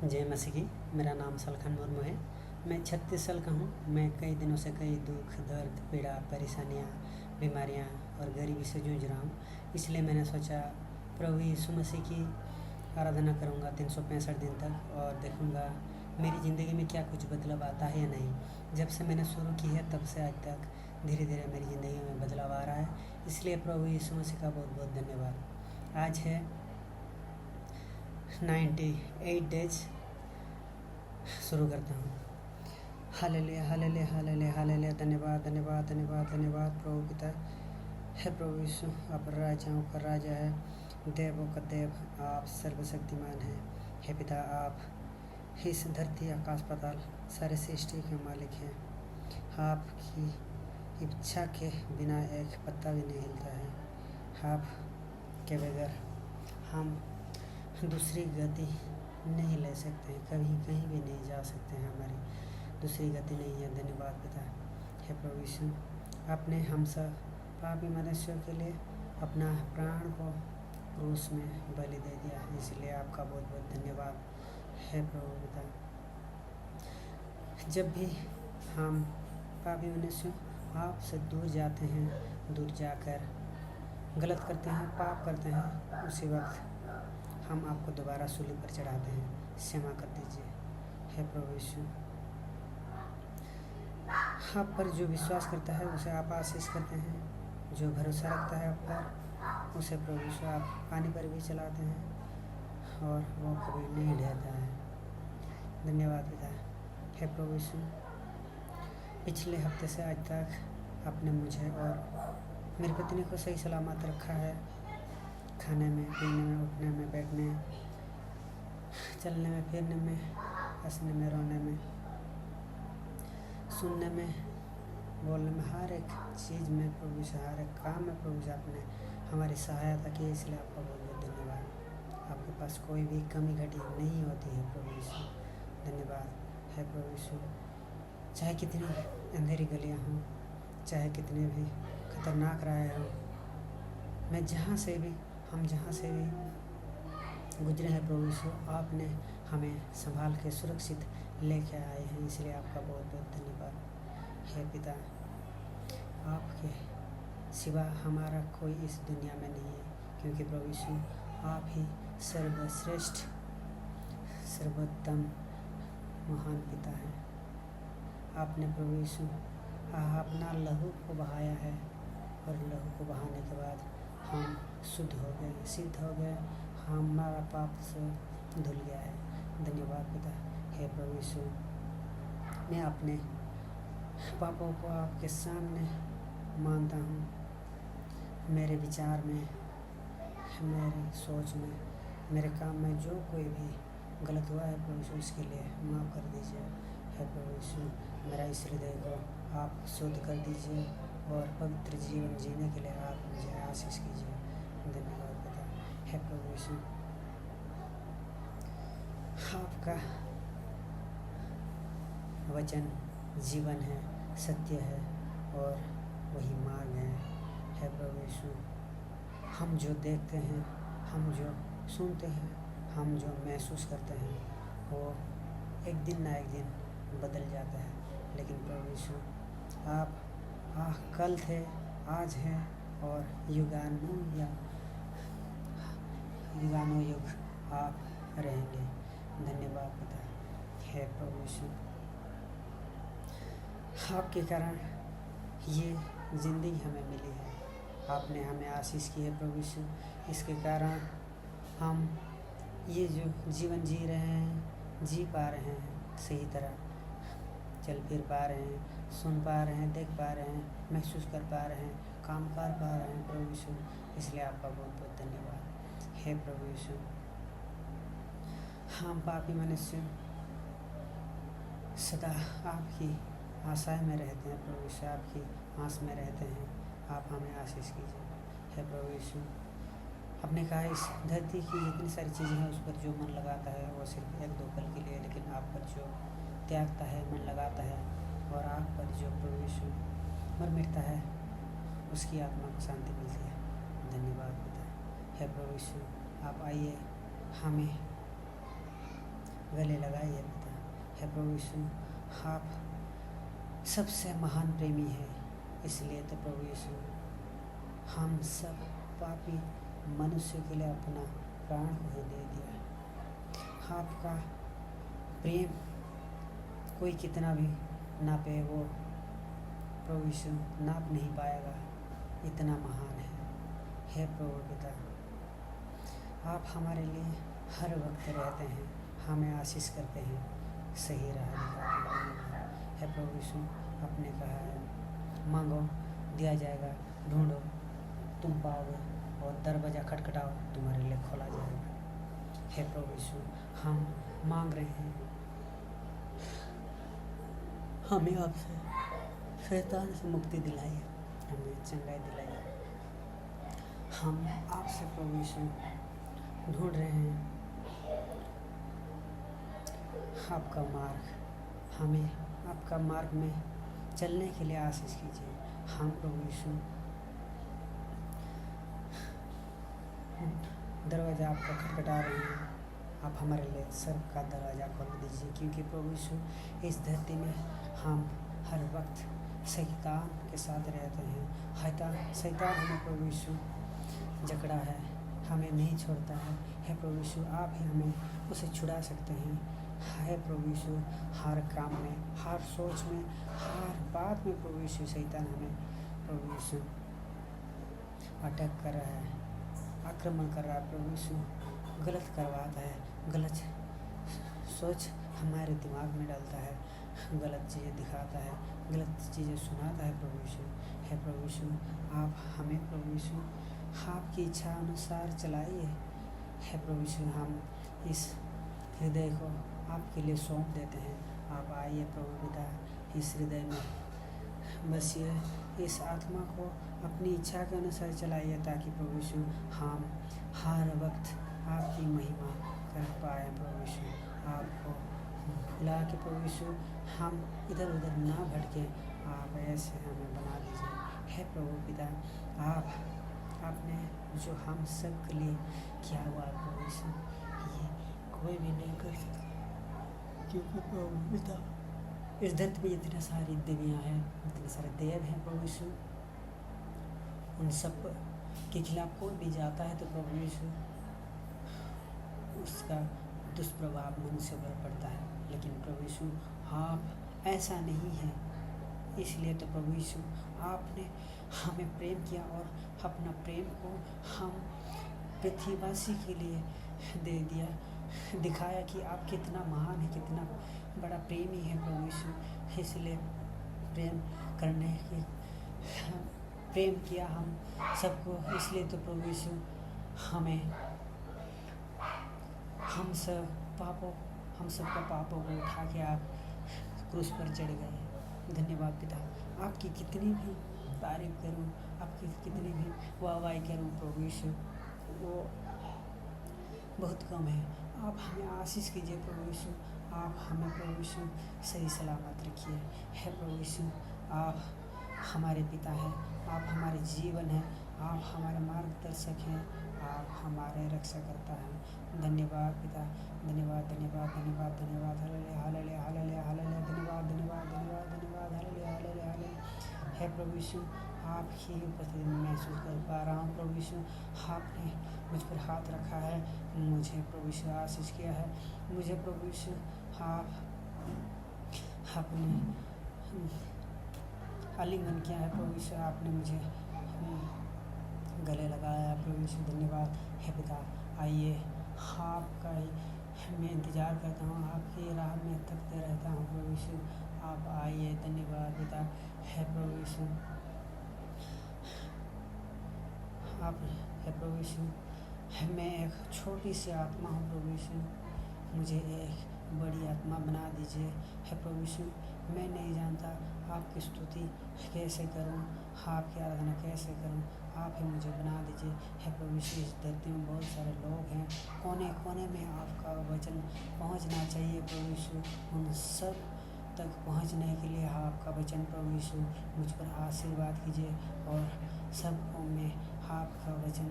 जय मसीह की। मेरा नाम सलखन मुर्मू है। मैं 36 साल का हूँ। मैं कई दिनों से कई दुख, दर्द, पीड़ा, परेशानियाँ, बीमारियाँ और गरीबी से जूझ रहा हूँ। इसलिए मैंने सोचा प्रभु यीशु मसीह की आराधना करूँगा 365 दिन तक और देखूँगा मेरी ज़िंदगी में क्या कुछ बदलाव आता है या नहीं। जब से मैंने शुरू की है तब से आज तक धीरे धीरे मेरी ज़िंदगी में बदलाव आ रहा है। इसलिए प्रभु यीशु मसीह का बहुत बहुत धन्यवाद। आज है 98 डेज। शुरू करता हूँ। Hallelujah hallelujah hallelujah hallelujah. धन्यवाद धन्यवाद धन्यवाद धन्यवाद प्रभु पिता है। प्रभु यीशु आप राजाओं का राजा है, देवों का देव, आप सर्वशक्तिमान हैं। हे पिता, आप इस धरती, आकाश, पाताल सारे सृष्टि के मालिक हैं। आपकी इच्छा के बिना एक पत्ता भी नहीं हिलता है। आप के बगैर हम दूसरी गति नहीं ले सकते हैं, कभी कहीं भी नहीं जा सकते हैं। हमारी दूसरी गति नहीं है। धन्यवाद पिता। हे प्रभु यीशु, आपने हम सब पापी मनुष्यों के लिए अपना प्राण को क्रूस में बलि दे दिया, इसलिए आपका बहुत बहुत धन्यवाद है प्रभु पिता। जब भी हम पापी मनुष्य आपसे दूर जाते हैं, दूर जाकर गलत करते हैं, पाप करते हैं, उसी वक्त हम आपको दोबारा सूली पर चढ़ाते हैं। क्षमा कर दीजिए हे प्रभु यीशु। आप पर जो विश्वास करता है उसे आप आशीष करते हैं, जो भरोसा रखता है आप पर उसे प्रभु यीशु आप पानी पर भी चलाते हैं और वो कभी नहीं डरता है। धन्यवाद पिता। हे प्रभु यीशु, पिछले हफ्ते से आज तक आपने मुझे और मेरी पत्नी को सही सलामत रखा है। खाने में, पीने में, उठने में, बैठने, चलने में, फिरने में, हंसने में, रोने में, सुनने में, बोलने में, हर एक चीज़ में प्रभु से, हर एक काम में प्रभु से आपने हमारी सहायता की, इसलिए आपका बहुत बहुत धन्यवाद। आपके पास कोई भी कमी घटी नहीं होती है प्रभु यीशु। धन्यवाद है प्रभु यीशु। चाहे कितनी अंधेरी गलियाँ हों, चाहे कितने भी खतरनाक राहें हों, हम जहाँ से भी गुजरे हैं प्रभु यीशु, आपने हमें संभाल के सुरक्षित लेके आए हैं, इसलिए आपका बहुत बहुत धन्यवाद है पिता। आपके सिवा हमारा कोई इस दुनिया में नहीं है, क्योंकि प्रभु यीशु आप ही सर्वश्रेष्ठ, सर्वोत्तम, महान पिता हैं। आपने प्रभु यीशु अपना लहू को बहाया है और लहू को बहाने के बाद हम शुद्ध हो गए, सिद्ध हो गए, हमारा पाप से धुल गया है। धन्यवाद पिता। हे प्रभु यीशु, मैं अपने पापों को आपके सामने मानता हूँ। मेरे विचार में, मेरी सोच में, मेरे काम में जो कोई भी गलत हुआ है प्रभु यीशु, इसके लिए माफ़ कर दीजिए। हे प्रभु यीशु, मेरा इस हृदय को आप शुद्ध कर दीजिए और पवित्र जीवन जीने के लिए आप मुझे आशीष कीजिए। धन्यवाद पिता। हे प्रभु यीशु, आपका वचन जीवन है, सत्य है और वही मार्ग है। हे प्रभु यीशु, हम जो देखते हैं, हम जो सुनते हैं, हम जो महसूस करते हैं, वो एक दिन ना एक दिन बदल जाता है, लेकिन प्रभु यीशु आप कल थे, आज हैं और युगानुयुग आप रहेंगे। धन्यवाद पिता। हे प्रभु यीशु, आपके कारण ये ज़िंदगी हमें मिली है, आपने हमें आशीष की है प्रभु यीशु। इसके कारण हम ये जो जीवन जी रहे हैं, जी पा रहे हैं, सही तरह चल फिर पा रहे हैं, सुन पा रहे हैं, देख पा रहे हैं, महसूस कर पा रहे हैं, काम कर पा रहे हैं प्रभु यीशु, इसलिए आपका बहुत बहुत धन्यवाद। हे प्रभु यीशु, हम पापी मनुष्य सदा आपकी आशाएं में रहते हैं प्रभु यीशु, आपकी आस में रहते हैं। आप हमें आशीष कीजिए। हे प्रभु यीशु, आपने कहा इस धरती की जितनी सारी चीज़ें हैं उस पर जो मन लगाता है वो सिर्फ एक दो पल के लिए, लेकिन आप पर जो त्यागता है, मन लगाता है और आप पर जो प्रभु यीशु मर मिटता है, उसकी आत्मा को शांति मिलती है। धन्यवाद पिता। हे प्रभु यीशु, आप आइए, हमें गले लगाइए पिता। हे प्रभु यीशु, आप सबसे महान प्रेमी है, इसलिए तो प्रभु यीशु हम सब पापी मनुष्य के लिए अपना प्राण को दे दिया। आपका प्रेम कोई कितना भी नापे वो प्रभु यीशु नाप नहीं पाएगा, इतना महान है। हे प्रभु पिता, आप हमारे लिए हर वक्त रहते हैं, हमें आशीष करते हैं, सही राह दिखाते हैं। हे प्रभु यीशु, आपने कहा है मांगो दिया जाएगा, ढूंढो तुम पाओगे, और दरवाज़ा खटखटाओ तुम्हारे लिए खोला जाएगा। हे प्रभु यीशु, हम मांग रहे हैं, हमें आपसे शैतान से मुक्ति दिलाइए, हमें चंगाई दिलाइए। हम आपसे प्रभु यीशु ढूंढ रहे हैं आपका मार्ग, हमें आपका मार्ग में चलने के लिए आशीष कीजिए। हम प्रभु यीशु दरवाज़ा आपका खटखटा रहे हैं, आप हमारे लिए स्वर्ग का दरवाज़ा खोल दीजिए, क्योंकि प्रभु यीशु इस धरती में हम हर वक्त शैतान के साथ रहते हैं। शैतान हमें प्रभु यीशु जकड़ा है, हमें नहीं छोड़ता है। हे प्रभु यीशु, आप ही हमें उसे छुड़ा सकते हैं। हे प्रभु यीशु, हर काम में, हर सोच में, हर बात में प्रभु यीशु शैतान हमें प्रभु यीशु अटैक कर रहा है, आक्रमण कर रहा है। प्रभु यीशु गलत करवाता है, गलत सोच हमारे दिमाग में डालता है, गलत चीज़ें दिखाता है, गलत चीज़ें सुनाता है। प्रभु यीशु, हे प्रभु यीशु, आप हमें प्रभु यीशु आपकी इच्छा अनुसार चलाइए। हे प्रभु यीशु, हम इस हृदय को आपके लिए सौंप देते हैं। आप आइए प्रभु पिता, इस हृदय में बसिए, इस आत्मा को अपनी इच्छा के अनुसार चलाइए, ताकि प्रभु यीशु हम हर वक्त आपकी महिमा कर पाए। प्रभु यीशु, आपको भुला के प्रभु यीशु हम इधर उधर ना भटके, आप ऐसे हमें बना दीजिए। हे प्रभु पिता, आपने जो हम सब के लिए किया हुआ प्रभु यीशु, ये कोई भी नहीं कर सकता, क्योंकि प्रभु पिता इस धरती में इतने सारी देवियाँ हैं, इतने सारे देव हैं प्रभु यीशु, उन सब के खिलाफ कोई भी जाता है तो प्रभु यीशु उसका दुष्प्रभाव मनुष्य पर पड़ता है। लेकिन प्रभु यीशु आप ऐसा नहीं है, इसलिए तो प्रभु यीशु आपने हमें प्रेम किया और अपना प्रेम को हम पृथ्वीवासी के लिए दे दिया, दिखाया कि आप कितना महान है, कितना बड़ा प्रेमी है प्रभु यीशु। इसलिए प्रेम किया हम सबको, इसलिए तो प्रभु यीशु हमें हम सबका पापों को उठा के आप क्रूस पर चढ़ गए। धन्यवाद पिता, आपकी कितनी भी तारीफ करूं, आपकी कितनी भी वाहवाही करूं प्रभु यीशु, वो बहुत कम है। आप हमें आशीष कीजिए प्रभु यीशु, आप हमें प्रभु यीशु सही सलामत रखिए। हे प्रभु यीशु, आप हमारे पिता हैं, आप हमारे जीवन हैं, आप हमारे मार्गदर्शक हैं, आप हमारे रक्षाकर्ता हैं। धन्यवाद पिता, धन्यवाद धन्यवाद धन्यवाद धन्यवाद, हालेलुया हालेलुया हालेलुया हालेलुया, धन्यवाद धन्यवाद धन्यवाद धन्यवाद, हालेलुया हालेलुया हालेलुया। हे प्रभु यीशु, आप ही उपस्थिति में महसूस कर पा रहा हूँ प्रभु यीशु, आपने मुझ पर हाथ रखा है, मुझे प्रभु यीशु आशीष किया है, मुझे प्रभु यीशु आप आपने आलिंगन किया है प्रभु यीशु, आपने मुझे गले लगाया है प्रभु यीशु। धन्यवाद हे पिता, आइए आपका ही मैं इंतज़ार करता हूँ, आपकी राह में थकते रहता हूँ प्रभु यीशु, आप आइए। धन्यवाद पिता, हे प्रभु यीशु, आप हे प्रभु यीशु, मैं एक छोटी सी आत्मा हूँ प्रभु यीशु, मुझे एक बड़ी आत्मा बना दीजिए। हे प्रभु यीशु, मैं नहीं जानता आपकी स्तुति कैसे करूँ, आपकी आराधना कैसे करूँ, आप ही मुझे बना दीजिए। हे प्रभु यीशु, इस धरती में बहुत सारे लोग हैं, कोने कोने में आपका वचन पहुंचना चाहिए प्रभु यीशु, उन सब तक पहुंचने के लिए आपका वचन प्रभु यीशु मुझ पर आशीर्वाद कीजिए, और सबको मैं आपका वचन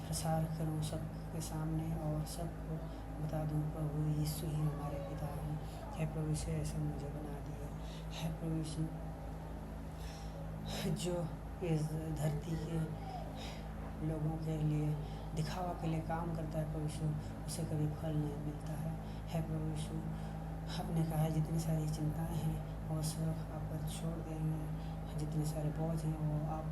प्रसार करूं सबके सामने, और सबको बता दूँ प्रभु यीशु ही हमारे पिता हैं। हे प्रभु यीशु ऐसे मुझे बना दिए। हे प्रभु यीशु जो इस धरती के लोगों के लिए दिखावा के लिए काम करता है प्रभु यीशु, उसे कभी फल नहीं मिलता है। हे प्रभु यीशु आपने कहा है जितनी सारी चिंताएं हैं वो सब आप पर छोड़ देंगे, जितने सारे बोझ हैं वो आप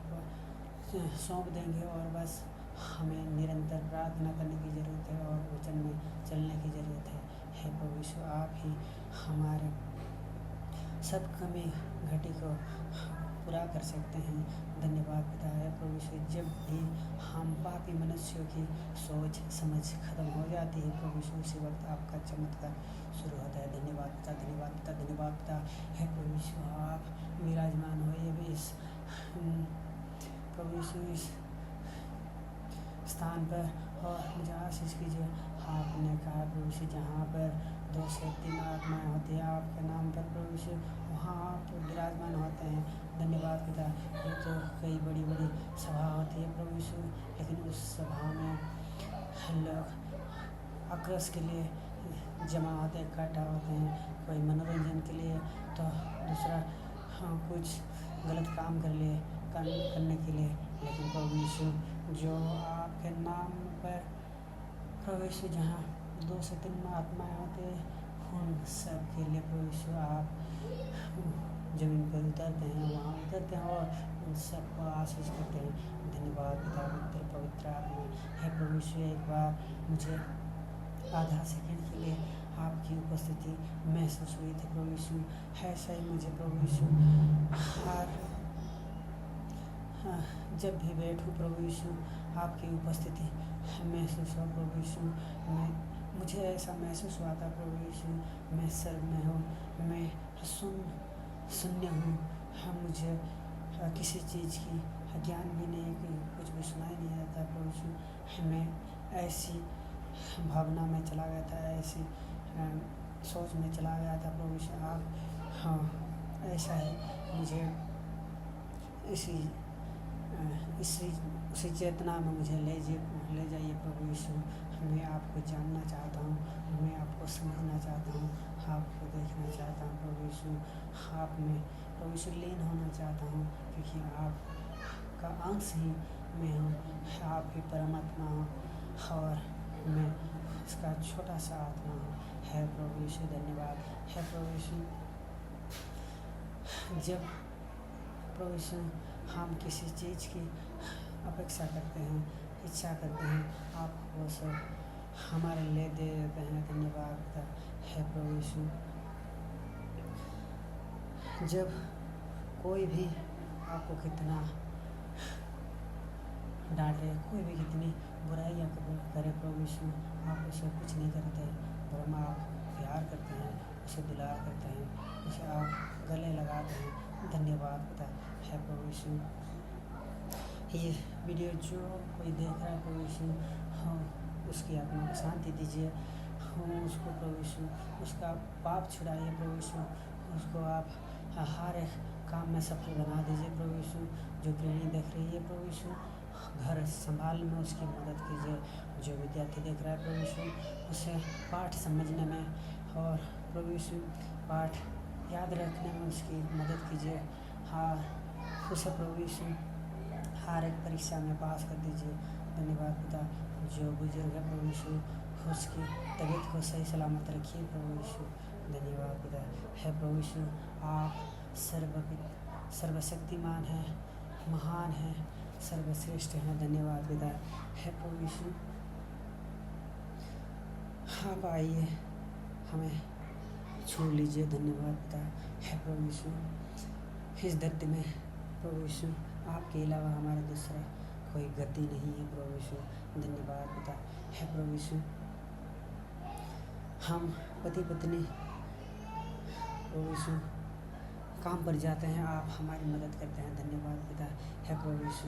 सौंप देंगे और बस हमें निरंतर प्रार्थना करने की ज़रूरत है और वचन में चलने की ज़रूरत है। हे प्रभु यीशु आप ही हमारे सब कमी घटी को पूरा कर सकते हैं। धन्यवाद पिता। है प्रभु यीशु जब भी हम पापी मनुष्यों की सोच समझ खत्म हो जाती है प्रभु यीशु उसी वक्त आपका चमत्कार शुरू होता है। धन्यवाद पिता, धन्यवाद पिता, धन्यवाद पिता। है प्रभु यीशु आप विराजमान होइए भी इस प्रभु यीशु इस स्थान पर और मुझे आशीष कीजिए। आपने कहा प्रभु यीशु जहाँ पर 2 से 3 आत्माएँ होती हैं आपके नाम पर प्रभु यीशु वहाँ आप विराजमान होते हैं। धन्यवाद पिता। ये तो कई बड़ी बड़ी सभा होती है प्रभु यीशु, लेकिन उस सभा में लोग आक्रोश के लिए जमा होते हैं, इकट्ठा होते हैं, कोई मनोरंजन के लिए तो दूसरा कुछ गलत काम करने के लिए। लेकिन प्रभु यीशु जो आपके नाम पर प्रभु यीशु जहाँ 2 से 3 आत्माएँ होते हैं उन सब के लिए प्रभु यीशु आप ज़मीन पर उतरते हैं, वहाँ उतरते हैं और उन सबको आशीष करते हैं। धन्यवाद पिता पुत्र पवित्र आत्मा। है प्रभु यीशु एक बार मुझे आधा सेकंड के लिए आपकी उपस्थिति महसूस हुई थी प्रभु यीशु। ऐसा ही मुझे प्रभु यीशु हर जब भी बैठूं प्रभु यीशु आपकी उपस्थिति महसूस हो प्रभु यीशु। मुझे ऐसा महसूस हुआ था प्रभु यीशु मैं सर्व में हूँ, मैं शून्य हूँ। मुझे किसी चीज़ की ज्ञान भी नहीं, कुछ भी सुनाई नहीं देता प्रभु यीशु। मैं ऐसी भावना में चला गया था, ऐसी सोच में चला गया था प्रभु यीशु। आप ऐसा ही मुझे उसी चेतना में मुझे ले जाइए प्रभु यीशु। मैं आपको जानना चाहता हूँ, मैं आपको समझना चाहता हूँ, आपको देखना चाहता हूँ प्रभु यीशु। आप में प्रभु यीशु लीन होना चाहता हूँ क्योंकि आपका अंश ही मैं हूँ। आप ही परमात्मा हूँ और मैं उसका छोटा सा आत्मा हूँ। है प्रभु यीशु धन्यवाद। है प्रभु यीशु जब प्रभु यीशु हम किसी चीज़ की अपेक्षा करते हैं, इच्छा करते हैं, आप वो सब हमारे लिए दे देते हैं। धन्यवाद है प्रभु यीशु। जब कोई भी आपको कितना डांटे, कोई भी कितनी बुराइयाँ करे प्रभु यीशु आप उसे कुछ नहीं करते, बरम आप प्यार करते हैं, उसे दुलार करते हैं, उसे आप गले लगाते हैं। धन्यवाद पिता। है प्रभु यीशु ये वीडियो जो कोई देख रहा है प्रभु यीशु उसकी आत्मा को शांति दीजिए। उसको प्रभु यीशु उसका पाप छुड़ाइए प्रभु यीशु। उसको आप हर एक काम में सफल बना दीजिए प्रभु यीशु। जो गृहिणी देख रही है प्रभु यीशु घर संभालने में उसकी मदद कीजिए। जो विद्यार्थी देख रहा है प्रभु यीशु उसे पाठ समझने में और प्रभु यीशु पाठ याद रखने में उसकी मदद कीजिए। उसे प्रभु यीशु हर एक परीक्षा में पास कर दीजिए। धन्यवाद पिता। जो बुजुर्ग है प्रभु यीशु उसकी तबीयत को सही सलामत रखिए प्रभु यीशु। धन्यवाद पिता। है प्रभु यीशु आप सर्वशक्तिमान हैं, महान हैं, सर्वश्रेष्ठ हैं। धन्यवाद पिता। है प्रभु यीशु आप आइए हमें छू लीजिए। धन्यवाद पिता। है प्रभु यीशु इस धरती में प्रभु यीशु आपके अलावा हमारा दूसरा कोई गति नहीं है प्रभु यीशु। धन्यवाद पिता। है प्रभु यीशु हम पति पत्नी प्रभु यीशु काम पर जाते हैं, आप हमारी मदद करते हैं। धन्यवाद पिता। है प्रभु यीशु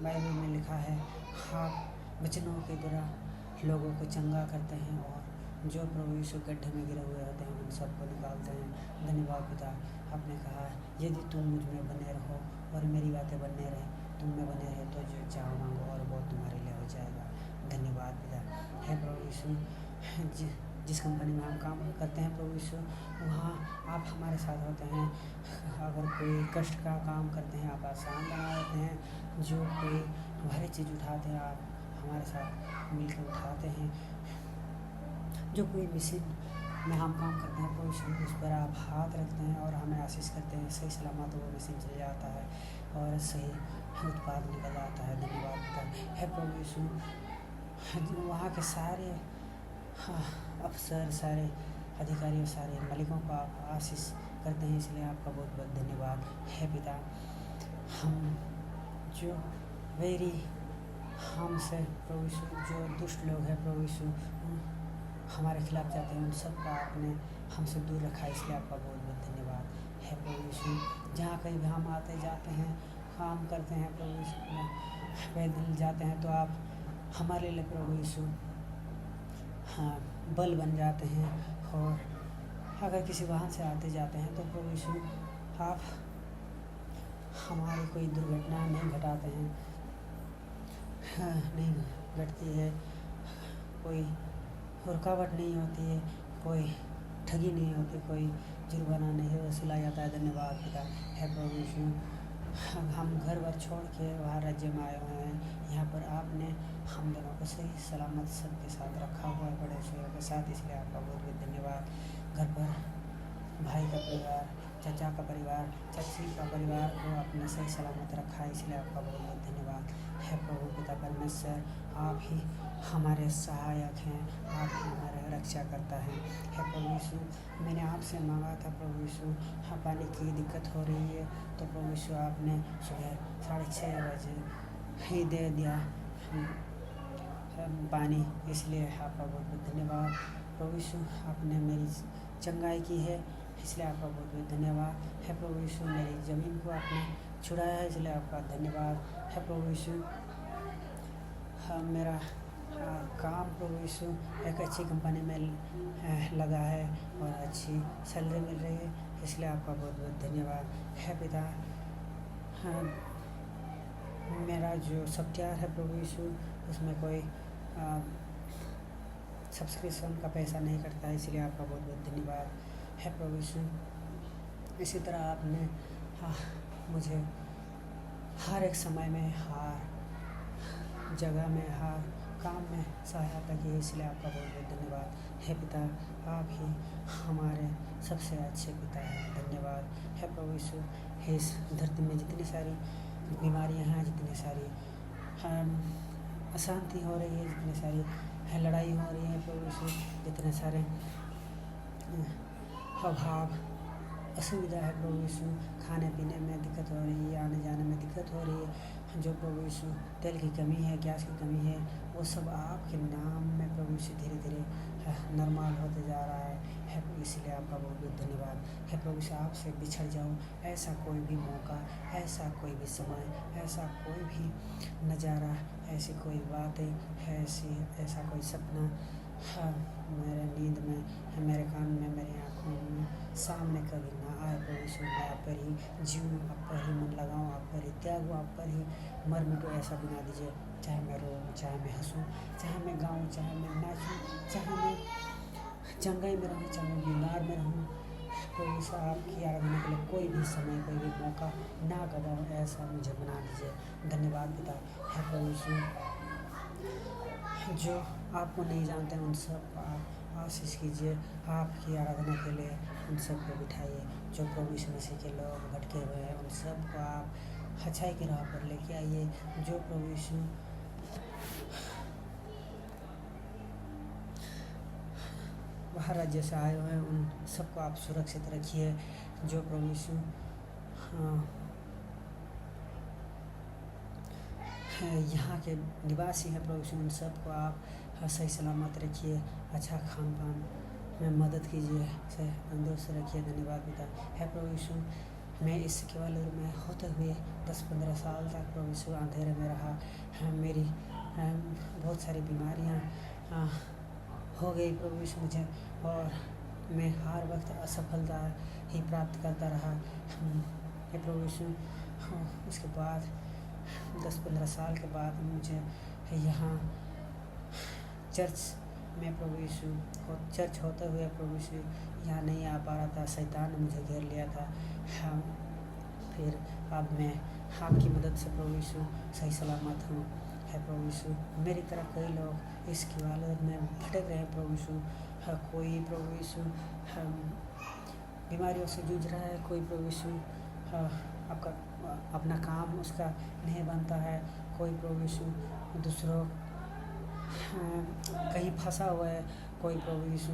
बाइबल में लिखा है आप वचनों के द्वारा लोगों को चंगा करते हैं और जो प्रभु यीशु गड्ढे में गिरे हुए होते हैं उन सबको निकालते हैं। धन्यवाद पिता। आपने कहा यदि तुम मुझ में बने रहो और मेरी बातें बने रहे, तुम में बने रहे तो जो चाहो मांगो और वो तुम्हारे लिए हो जाएगा। धन्यवाद पिता। है प्रभु यीशु जिस कंपनी में हम काम करते हैं प्रभु यीशु, वहाँ आप हमारे साथ होते हैं। अगर कोई कष्ट का काम करते हैं आप आसान बना देते हैं। जो कोई भारी चीज़ उठाते हैं आप हमारे साथ मिलकर उठाते हैं। जो कोई मशीन में हम काम करते हैं प्रभु यीशु, उस पर आप हाथ रखते हैं और हमें आशीष करते हैं। सही सलामत वो मशीन चल जाता है और सही उत्पाद निकल आता है। धन्यवाद पिता है प्रभु यीशु। वहाँ के सारे अफसर, सारे अधिकारियों, सारे मालिकों को आप आशीष करते हैं, इसलिए आपका बहुत बहुत धन्यवाद है पिता। हम जो वेरी हमसे प्रभु यीशु, जो दुष्ट लोग हैं प्रभु यीशु हमारे खिलाफ जाते हैं, उन सब का आपने हमसे दूर रखा है, इसलिए आपका बहुत बहुत धन्यवाद है प्रभु यीशु। जहाँ कहीं भी हम आते जाते हैं, काम करते हैं प्रभु यीशु, पैदल जाते हैं, तो आप हमारे लिए प्रभु यीशु हाँ बल बन जाते हैं। और अगर किसी वाहन से आते जाते हैं तो प्रभु यीशु आप हमारी कोई दुर्घटना नहीं घटाते हैं, नहीं घटती है, कोई रुकावट नहीं होती है, कोई ठगी नहीं होती, कोई जुर्माना नहीं वसूला जाता है। धन्यवाद पिता है प्रभु यीशु। हम घर बार छोड़ के वहाँ राज्य में आए हुए हैं, यहाँ पर आपने हम दोनों को सही सलामत सबके साथ रखा हुआ है, बड़े छोटे के साथ, इसलिए आपका बहुत बहुत धन्यवाद। घर पर भाई का परिवार, चाचा का परिवार, चाची का परिवार को आपने सही सलामत रखा है, इसलिए आपका बहुत बहुत धन्यवाद है प्रभु पिता परमेश्वर। आप ही हमारे सहायक हैं, आप हमारे रक्षा करता है प्रभु यीशु। मैंने आपसे मांगा था प्रभु यीशु, हाँ पानी की दिक्कत हो रही है, तो प्रभु यीशु आपने सुबह 6:30 बजे ही दे दिया पानी, इसलिए आपका बहुत बहुत धन्यवाद प्रभु यीशु। आपने मेरी चंगाई की है, इसलिए आपका बहुत बहुत धन्यवाद है प्रभु यीशु। मेरी ज़मीन को आपने छुड़ाया है, इसलिए आपका धन्यवाद है प्रभु यीशु। हाँ मेरा काम प्रभु यीशु एक अच्छी कंपनी में लगा है और अच्छी सैलरी मिल रही है, इसलिए आपका बहुत बहुत धन्यवाद है पिता। हाँ मेरा जो सॉफ्टवेयर है प्रभु यीशु, उसमें कोई सब्सक्रिप्शन का पैसा नहीं कटता है, इसलिए आपका बहुत बहुत धन्यवाद है प्रभु यीशु। इसी तरह आपने मुझे हर एक समय में, हर जगह में, हर काम में सहायता की, इसलिए आपका बहुत बहुत धन्यवाद है पिता। आप ही हमारे सबसे अच्छे पिता हैं। धन्यवाद है प्रभु यीशु। इस धरती में जितनी सारी बीमारियां हैं, जितनी सारी अशांति हो रही है, जितनी सारी लड़ाई हो रही है प्रभु यीशु, जितने सारे अभाव असुविधा है प्रभु यीशु, खाने पीने में दिक्कत हो रही है, आने जाने में दिक्कत हो रही है, जो प्रभु यीशु तेल की कमी है, गैस की कमी है, वो सब आपके नाम में प्रभु यीशु धीरे धीरे नॉर्मल होते जा रहा है इसलिए आपका बहुत बहुत धन्यवाद है प्रभु यीशु। आपसे बिछड़ जाऊँ, ऐसा कोई भी मौका, ऐसा कोई भी समय, ऐसा कोई भी नज़ारा, ऐसी कोई बातें, ऐसा कोई सपना मेरे नींद में, मेरे कान में, मेरी आँखों में सामने कभी ना आए प्रभु यीशु। मैं आप पर ही जीऊँ, आप पर ही मन लगाऊँ, आप पर ही त्यागूँ, आप पर ही मर मिटूँ, ऐसा बना दीजिए। चाहे मैं रोऊँ, चाहे मैं हंसूँ, चाहे मैं गाऊँ, चाहे मैं नाचूँ, चाहे मैं चंगाई में रहूँ, चाहे मैं बीमार में रहूँ, प्रभु यीशु आपकी आराधना के लिए कोई भी समय, कोई भी मौका ना गवाऊँ, ऐसा मुझे बना दीजिए। धन्यवाद पिता है प्रभु यीशु। जो आपको नहीं जानते उन सब को आप आशीष कीजिए, आपकी आराधना के लिए उन सब को बिठाइए। जो प्रभु यीशु मसीह के लोग भटके हुए हैं, उन सब को आप अच्छाई की राह पर लेके आइए। जो प्रभु यीशु बाहर राज्य से आए हुए हैं, उन सबको आप सुरक्षित रखिए। जो प्रभु यीशु यहाँ के निवासी हैं प्रभु यीशु, उन सबको आप सही सलामत रखिए, अच्छा खान पान में मदद कीजिए, सही तंदुरुस्त रखिए। धन्यवाद पिता है प्रभु यीशु। मैं इस केवल में होते हुए 10-15 साल तक प्रभु यीशु अंधेरे में रहा। मेरी बहुत सारी बीमारियाँ हो गई प्रभु यीशु मुझे, और मैं हर वक्त असफलता ही प्राप्त करता रहा प्रभु यीशु। उसके बाद 10-15 साल के बाद मुझे यहाँ चर्च मैं प्रभु यीशु चर्च होते हुए प्रभु यीशु यहाँ नहीं आ पा रहा था, शैतान ने मुझे घेर लिया था। हाँ, फिर अब मैं आपकी मदद से प्रभु यीशु सही सलामत हूँ। है प्रभु यीशु, मेरी तरह कई लोग इसकी हालत में भटक रहे हैं प्रभु यीशु। कोई प्रभु यीशु बीमारियों से जूझ रहा है, कोई प्रभु यीशु आपका अपना काम उसका नहीं बनता है, कोई प्रभु यीशु दूसरों कहीं फंसा हुआ है, कोई प्रभु यीशु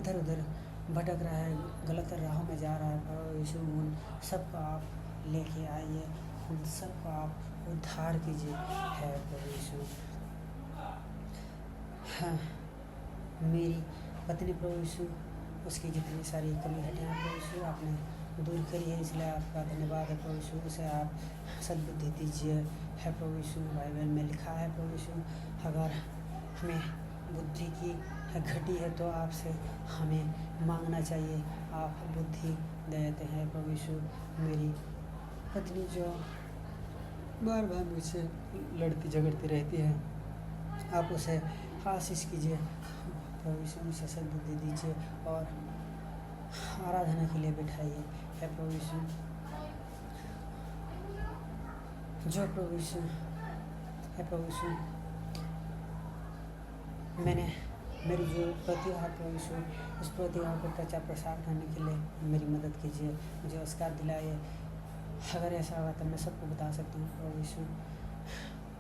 इधर उधर भटक रहा है, गलत राहों में जा रहा है। प्रभु यीशु उन सबको आप लेके आइए, उन सबको आप उद्धार कीजिए। है प्रभु यीशु, हाँ, मेरी पत्नी प्रभु यीशु उसकी जितनी सारी कमी घटियाँ प्रभु यीशु आपने दूर करी है, इसलिए आपका धन्यवाद है प्रभु यीशु। उसे आप सद्बुद्धि दीजिए। है प्रभु यीशु, बाइबल में लिखा है प्रभु यीशु, अगर हमें बुद्धि की घटी है तो आपसे हमें मांगना चाहिए, आप बुद्धि दे देते हैं प्रभु यीशु। मेरी पत्नी जो बार बार मुझसे लड़ती झगड़ती रहती है, आप उसे आशीष कीजिए प्रभु यीशु, मुझे सद्बुद्धि दीजिए और आराधना के लिए बिठाइए। है प्रभु यीशु, जो प्रभु यीशु है प्रभु यीशु, मैंने मेरी जो प्रतिभा है प्रभु यीशु, उस प्रतिभा को प्रचार प्रसार करने के लिए मेरी मदद कीजिए, मुझे उसका दिलाइए। अगर ऐसा होगा तो मैं सबको बता सकता हूँ प्रभु यीशु।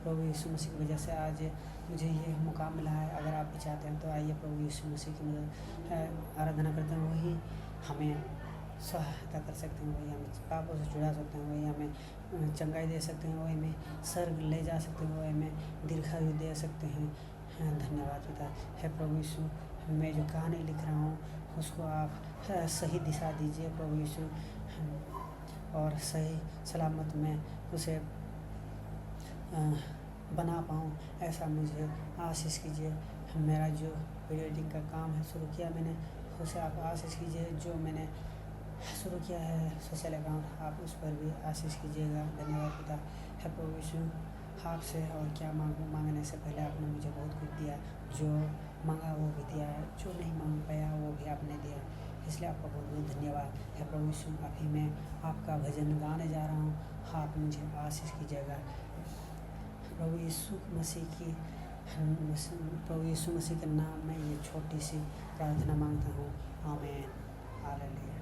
प्रभु यीशु मसीह की वजह से आज मुझे ये मौका मिला है। अगर आप भी चाहते हैं तो आइए प्रभु यीशु मसीह की मदद आराधना करते हैं, वही हमें सहायता कर सकते हैं, वही हमें पापों से छुड़ा सकते हैं, वही हमें चंगाई दे सकते हैं, वही हमें स्वर्ग ले जा सकते हैं, वही हमें दीर्घायु दे सकते हैं। धन्यवाद पिता। है प्रभु यीशु, मैं जो कहानी लिख रहा हूँ उसको आप सही दिशा दीजिए प्रभु यीशु, और सही सलामत में उसे बना पाऊँ, ऐसा मुझे आशीष कीजिए। मेरा जो वीडियो एडिटिंग का काम है शुरू किया मैंने, उसे आप आशीष कीजिए। जो मैंने शुरू किया है सोशल अकाउंट, आप उस पर भी आशीष कीजिएगा। धन्यवाद पिता। है प्रभु यीशु, आपसे और क्या मांगूं, मांगने से पहले आपने मुझे बहुत कुछ दिया, जो मांगा वो भी दिया है, जो नहीं मांग पाया वो भी आपने दिया, इसलिए आपका बहुत बहुत धन्यवाद। है प्रभु यीशु, अभी मैं आपका भजन गाने जा रहा हूँ, आप मुझे आशीष कीजिएगा। प्रभु यीशु मसीह की प्रभु यीशु मसीह के नाम में ये छोटी सी प्रार्थना मांगता हूँ, आमीन। हालेलुया।